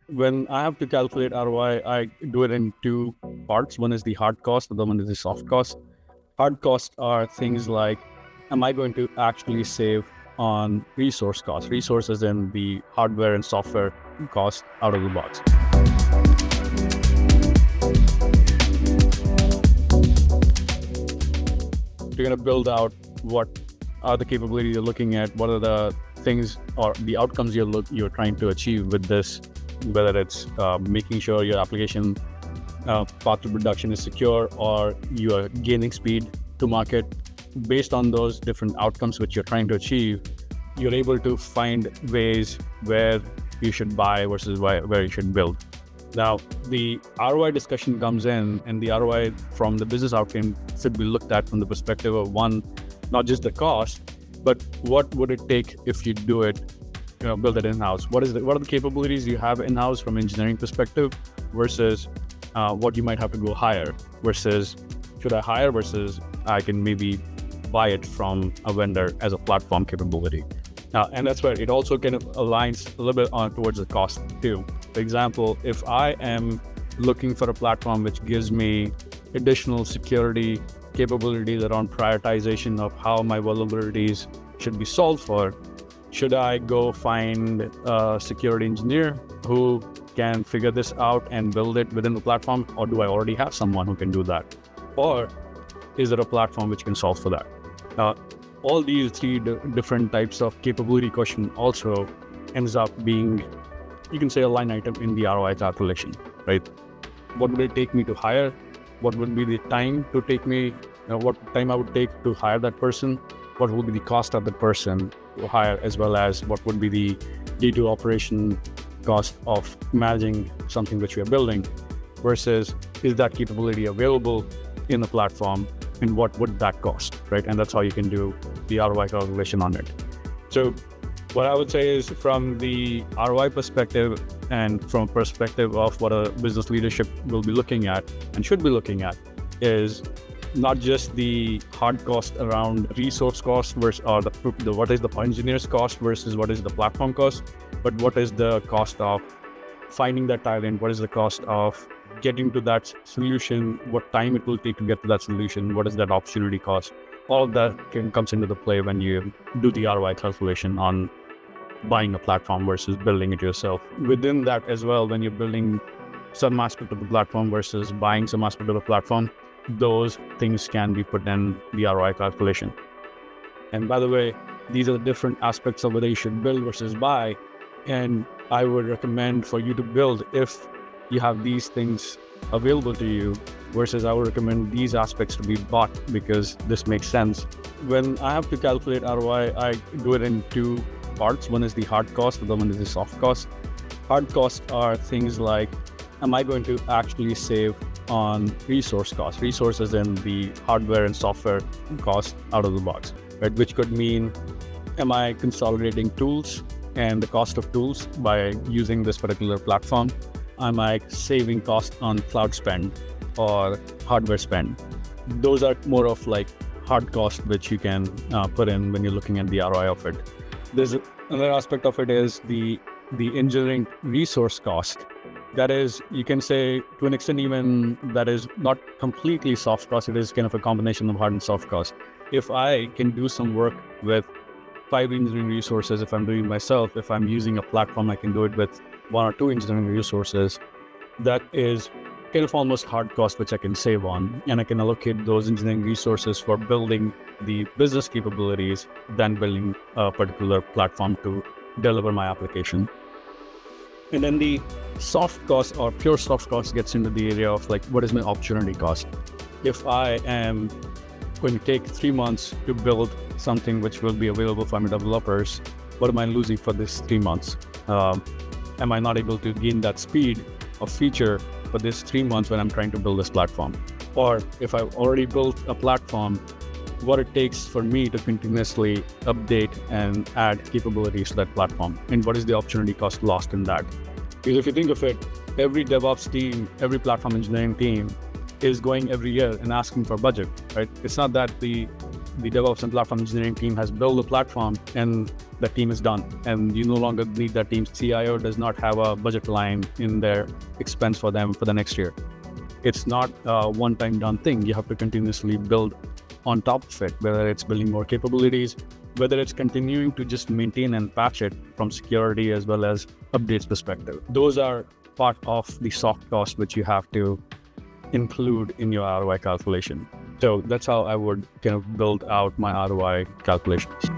When I have to calculate ROI, I do it in two parts. One is the hard cost, the other one is the soft cost. Hard costs are things like, am I going to actually save on resource costs? Resources in the hardware and software cost out of the box. You're going to build out what are the capabilities you're looking at, what are the things or the outcomes you're trying to achieve with this, whether it's making sure your application path to production is secure or you are gaining speed to market. Based on those different outcomes which you're trying to achieve, you're able to find ways where you should buy versus where you should build. Now, the ROI discussion comes in, and the ROI from the business outcome should be looked at from the perspective of one, not just the cost, but what would it take if you do it, build it in-house? What are the capabilities you have in-house from engineering perspective versus what you might have to go hire, versus should I hire versus I can maybe buy it from a vendor as a platform capability. And that's where it also kind of aligns a little bit on towards the cost too. For example, if I am looking for a platform which gives me additional security capabilities around prioritization of how my vulnerabilities should be solved for, should I go find a security engineer who can figure this out and build it within the platform, or do I already have someone who can do that? Or is there a platform which can solve for that? All these three different types of capability question also ends up being, you can say, a line item in the ROI calculation, right? What would it take me to hire? What would be the time to take me, what time I would take to hire that person? What would be the cost of the person to hire, as well as what would be the day-to-day operation cost of managing something which we are building, versus is that capability available in the platform and what would that cost, right? And that's how you can do the ROI calculation on it. So what I would say is, from the ROI perspective and from a perspective of what a business leadership will be looking at and should be looking at, is not just the hard cost around resource cost versus what is the engineer's cost versus what is the platform cost, but what is the cost of finding that talent, what is the cost of getting to that solution, what time it will take to get to that solution, what is that opportunity cost. All of that comes into the play when you do the ROI calculation on buying a platform versus building it yourself. Within that as well, when you're building some aspect of the platform versus buying some aspect of the platform, those things can be put in the ROI calculation. And by the way, these are the different aspects of whether you should build versus buy. And I would recommend for you to build if you have these things available to you, versus I would recommend these aspects to be bought because this makes sense. When I have to calculate ROI, I do it in two parts. One is the hard cost, the other one is the soft cost. Hard costs are things like, am I going to actually save on resource costs? Resources in the hardware and software cost out of the box, right? Which could mean, am I consolidating tools and the cost of tools by using this particular platform? Am I saving cost on cloud spend or hardware spend? Those are more of like hard cost, which you can put in when you're looking at the ROI of it. There's another aspect of it is the engineering resource cost. That is, you can say to an extent even that is not completely soft cost, it is kind of a combination of hard and soft cost. If I can do some work with 5 engineering resources, if I'm doing it myself, if I'm using a platform, I can do it with 1 or 2 engineering resources. That is kind of almost hard cost, which I can save on, and I can allocate those engineering resources for building the business capabilities than building a particular platform to deliver my application. And then the soft cost or pure soft cost gets into the area of like, what is my opportunity cost? If I am going to take 3 months to build something which will be available for my developers, what am I losing for this 3 months? Am I not able to gain that speed of feature for this 3 months when I'm trying to build this platform? Or if I've already built a platform, what it takes for me to continuously update and add capabilities to that platform, and what is the opportunity cost lost in that? Because if you think of it, every DevOps team, every platform engineering team is going every year and asking for budget, right? It's not that the DevOps and platform engineering team has built a platform and the team is done, and you no longer need that team. CIO does not have a budget line in their expense for them for the next year. It's not a one-time done thing. You have to continuously build on top of it, whether it's building more capabilities, whether it's continuing to just maintain and patch it from security as well as updates perspective. Those are part of the soft cost which you have to include in your ROI calculation. So that's how I would kind of build out my ROI calculations.